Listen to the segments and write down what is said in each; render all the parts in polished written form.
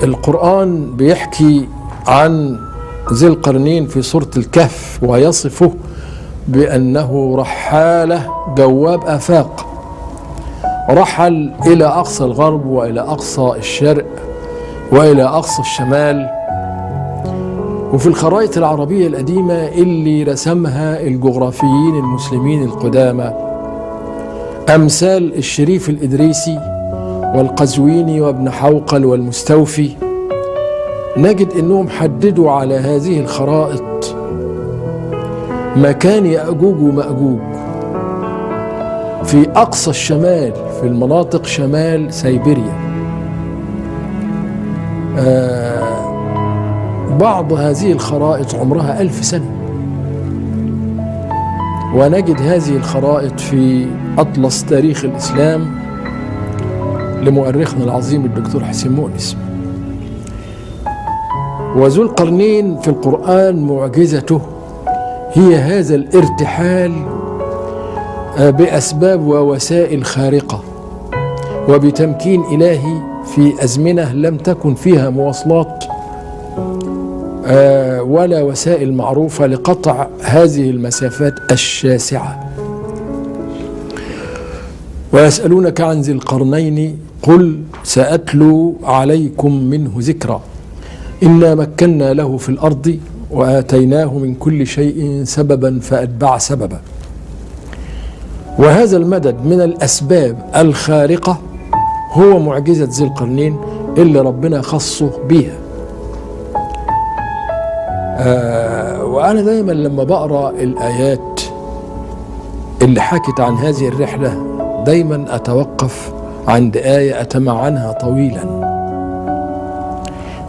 القرآن بيحكي عن ذي القرنين في سورة الكهف ويصفه بأنه رحالة جواب آفاق، رحل إلى أقصى الغرب وإلى أقصى الشرق وإلى أقصى الشمال. وفي الخرائط العربية القديمة اللي رسمها الجغرافيين المسلمين القدامى أمثال الشريف الإدريسي والقزويني وابن حوقل والمستوفي، نجد أنهم حددوا على هذه الخرائط مكان يأجوج ومأجوج في أقصى الشمال، في المناطق شمال سيبيريا. بعض هذه الخرائط عمرها 1000 سنة، ونجد هذه الخرائط في أطلس تاريخ الإسلام لمؤرخنا العظيم الدكتور حسين مؤنس. وذو القرنين في القرآن معجزته هي هذا الارتحال بأسباب ووسائل خارقة وبتمكين إلهي في أزمنة لم تكن فيها مواصلات ولا وسائل معروفة لقطع هذه المسافات الشاسعة. ويسألونك عن ذي القرنين قل سأتلو عليكم منه ذكرا إنا مكنا له في الأرض وآتيناه من كل شيء سببا فأتبع سببا. وهذا المدد من الأسباب الخارقة هو معجزة ذي القرنين اللي ربنا خصه بيها. وأنا دايما لما بقرأ الآيات اللي حكت عن هذه الرحلة دايما أتوقف عند آية أتمعنها طويلا،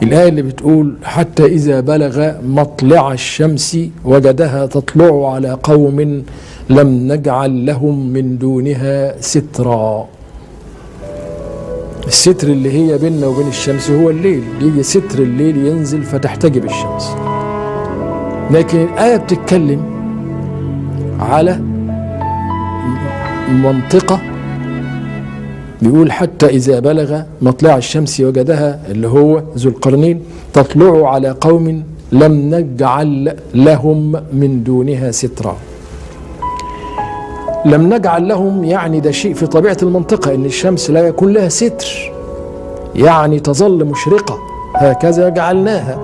الآية اللي بتقول حتى إذا بلغ مطلع الشمس وجدها تطلع على قوم لم نجعل لهم من دونها سترا. الستر اللي هي بيننا وبين الشمس هو الليل، يجي ستر الليل ينزل فتحتجب الشمس. لكن الآية بتتكلم على منطقة، بيقول حتى إذا بلغ مطلع الشمس وجدها اللي هو ذو القرنين تطلع على قوم لم نجعل لهم من دونها سترا. لم نجعل لهم يعني ده شيء في طبيعة المنطقة، إن الشمس لا يكون لها ستر، يعني تظل مشرقة هكذا جعلناها،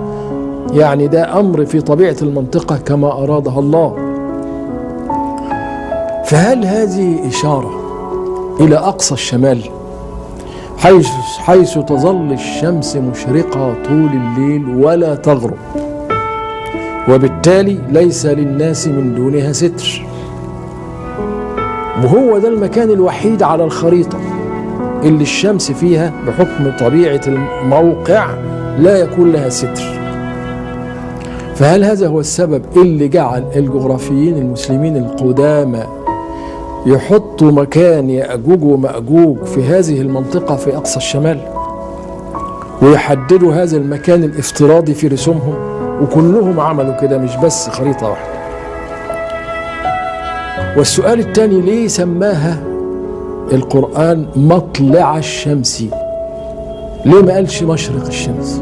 يعني ده أمر في طبيعة المنطقة كما أرادها الله. فهل هذه إشارة إلى أقصى الشمال حيث تظل الشمس مشرقة طول الليل ولا تغرب، وبالتالي ليس للناس من دونها ستر، وهو ده المكان الوحيد على الخريطة اللي الشمس فيها بحكم طبيعة الموقع لا يكون لها ستر. فهل هذا هو السبب اللي جعل الجغرافيين المسلمين القدامى يحطوا مكان يأجوج ومأجوج في هذه المنطقة في أقصى الشمال، ويحددوا هذا المكان الافتراضي في رسومهم؟ وكلهم عملوا كده، مش بس خريطة واحدة. والسؤال الثاني، ليه سماها القرآن مطلع الشمس؟ ليه ما قالش مشرق الشمس؟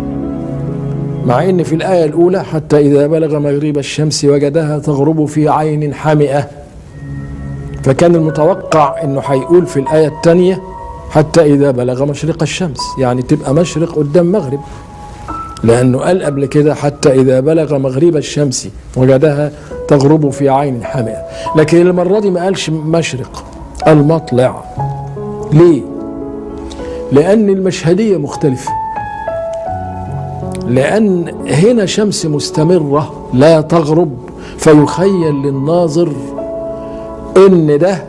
مع ان في الآية الأولى حتى إذا بلغ مغرب الشمس وجدها تغرب في عين حمئة، فكان المتوقع انه هيقول في الآية الثانية حتى إذا بلغ مشرق الشمس، يعني تبقى مشرق قدام مغرب، لأنه قال قبل كده حتى إذا بلغ مغرب الشمس وجدها تغرب في عين حمئة. لكن المرة دي ما قالش مشرق، قال مطلع. ليه؟ لأن المشهدية مختلفة، لأن هنا شمس مستمرة لا تغرب، فيخيل للناظر إن ده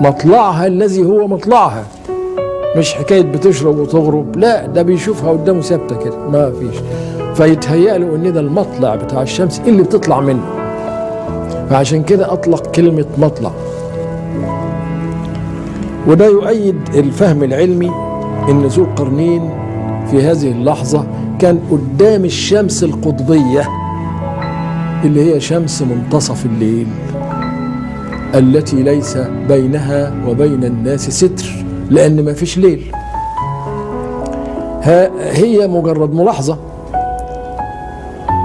مطلعها الذي هو مطلعها، مش حكاية بتشرب وتغرب، لا، ده بيشوفها قدامه ثابتة كده ما فيش، فيتهيأ له إن ده المطلع بتاع الشمس اللي بتطلع منه، فعشان كده أطلق كلمة مطلع. وده يؤيد الفهم العلمي إن ذو القرنين في هذه اللحظة كان قدام الشمس القطبية اللي هي شمس منتصف الليل التي ليس بينها وبين الناس ستر، لأن ما فيش ليل، هي مجرد ملاحظة،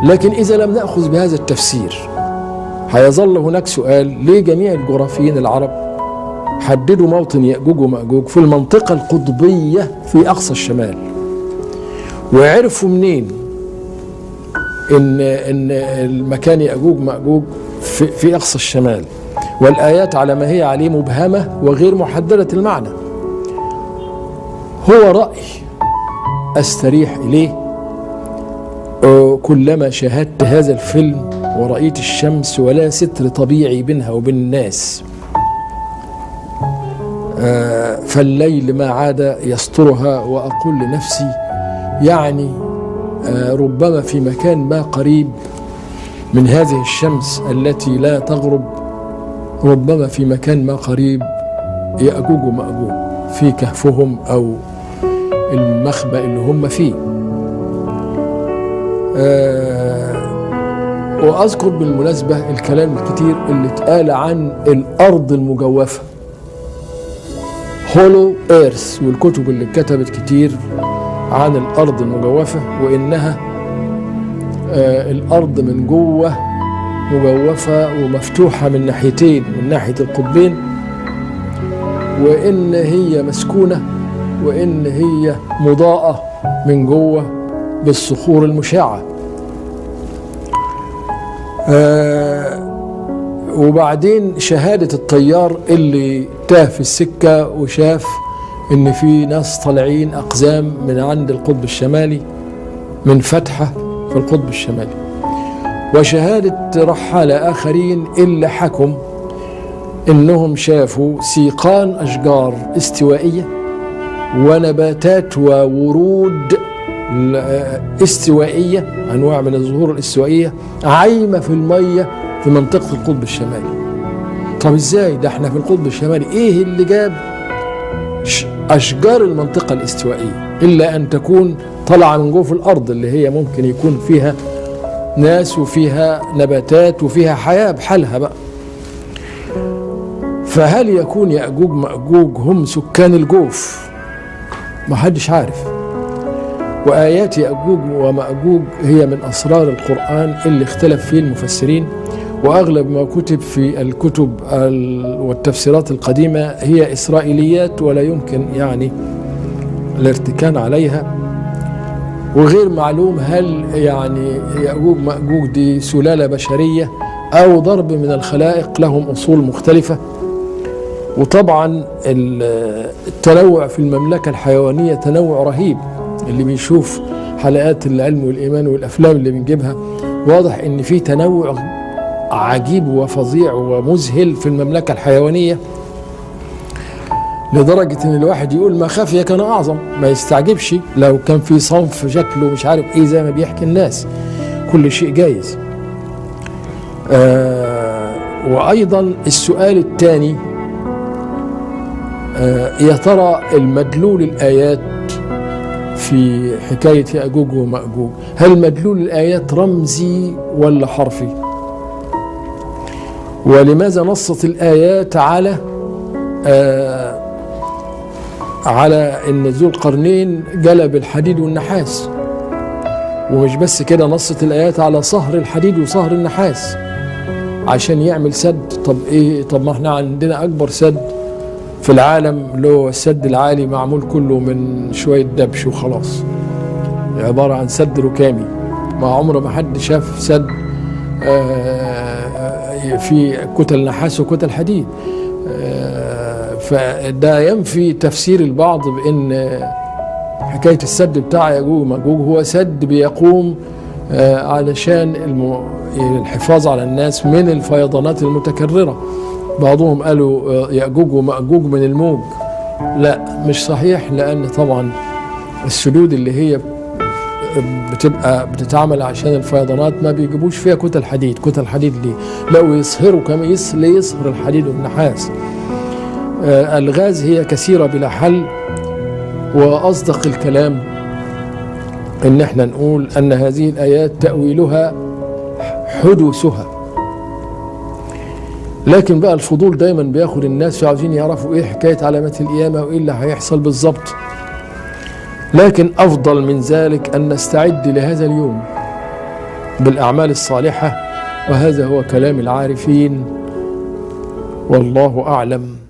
لكن إذا لم نأخذ بهذا التفسير هيظل هناك سؤال: ليه جميع الجغرافيين العرب حددوا موطن يأجوج ومأجوج في المنطقة القطبية في أقصى الشمال؟ وعرفوا منين إن المكان يأجوج ومأجوج في أقصى الشمال والآيات على ما هي عليه مبهمة وغير محددة المعنى؟ هو رأي أستريح إليه كلما شاهدت هذا الفيلم ورأيت الشمس ولا ستر طبيعي بينها وبين الناس، فالليل ما عاد يسترها، وأقول لنفسي يعني ربما في مكان ما قريب من هذه الشمس التي لا تغرب، ربما في مكان ما قريب يأجوج ومأجوج في كهفهم أو المخبأ اللي هم فيه. وأذكر بالمناسبة الكلام الكتير اللي اتقال عن الأرض المجوفة، هولو إيرث، والكتب اللي اتكتبت كتير عن الأرض المجوفة، وإنها الأرض من جوه مجوفة ومفتوحة من ناحيتين، من ناحية القطبين، وإن هي مسكونة، وإن هي مضاءة من جوه بالصخور المشعة. وبعدين شهادة الطيار اللي تاه في السكة وشاف إن في ناس طالعين أقزام من عند القطب الشمالي، من فتحة في القطب الشمالي، وشهادة رحالة آخرين اللي حكم إنهم شافوا سيقان أشجار استوائية ونباتات وورود استوائية، أنواع من الزهور الاستوائية عايمة في المية في منطقة القطب الشمالي. طب إزاي ده احنا في القطب الشمالي؟ إيه اللي جاب أشجار المنطقة الاستوائية إلا أن تكون طالعة من جوه الأرض اللي هي ممكن يكون فيها ناس وفيها نباتات وفيها حياة بحالها بقى؟ فهل يكون يأجوج مأجوج هم سكان الجوف؟ ما حدش عارف. وآيات يأجوج ومأجوج هي من أسرار القرآن اللي اختلف فيه المفسرين، وأغلب ما كتب في الكتب والتفسيرات القديمة هي إسرائيليات ولا يمكن يعني الارتكان عليها، وغير معلوم هل يعني يأجوج مأجوج دي سلالة بشرية أو ضرب من الخلائق لهم أصول مختلفة. وطبعا التنوع في المملكة الحيوانية تنوع رهيب، اللي بيشوف حلقات العلم والإيمان والأفلام اللي بنجيبها واضح إن في تنوع عجيب وفظيع ومذهل في المملكة الحيوانية، لدرجة إن الواحد يقول ما خفي كان أعظم، ما يستعجبش لو كان في صنف شكله مش عارف إيه زي ما بيحكي الناس، كل شيء جايز. وأيضا السؤال الثاني، يا ترى المدلول الآيات في حكاية يأجوج ومأجوج هل مدلول الآيات رمزي ولا حرفي؟ ولماذا نصت الآيات على إن ذو القرنين جلب الحديد والنحاس؟ ومش بس كده، نصت الآيات على صهر الحديد وصهر النحاس عشان يعمل سد. طب إيه؟ طب ما احنا عندنا أكبر سد في العالم اللي هو السد العالي، معمول كله من شوية دبش وخلاص، عبارة عن سد ركامي، ما عمره ما حد شاف سد في كتل نحاس وكتل حديد. فده ينفي تفسير البعض بأن حكاية السد بتاع يأجوج ومأجوج هو سد بيقوم علشان الحفاظ على الناس من الفيضانات المتكررة. بعضهم قالوا يأجوج ومأجوج من الموج. لا، مش صحيح، لأن طبعا السدود اللي هي بتتعمل عشان الفيضانات ما بيجيبوش فيها كتل حديد. كتل حديد ليه؟ لو يصهروا كمان يصهر الحديد والنحاس. الغاز هي كثيرة بلا حل، وأصدق الكلام إن احنا نقول أن هذه الآيات تأويلها حدوثها. لكن بقى الفضول دايما بياخد الناس وعاوزين يعرفوا ايه حكاية علامات القيامة وايه اللي هيحصل بالظبط. لكن أفضل من ذلك أن نستعد لهذا اليوم بالأعمال الصالحة، وهذا هو كلام العارفين، والله أعلم.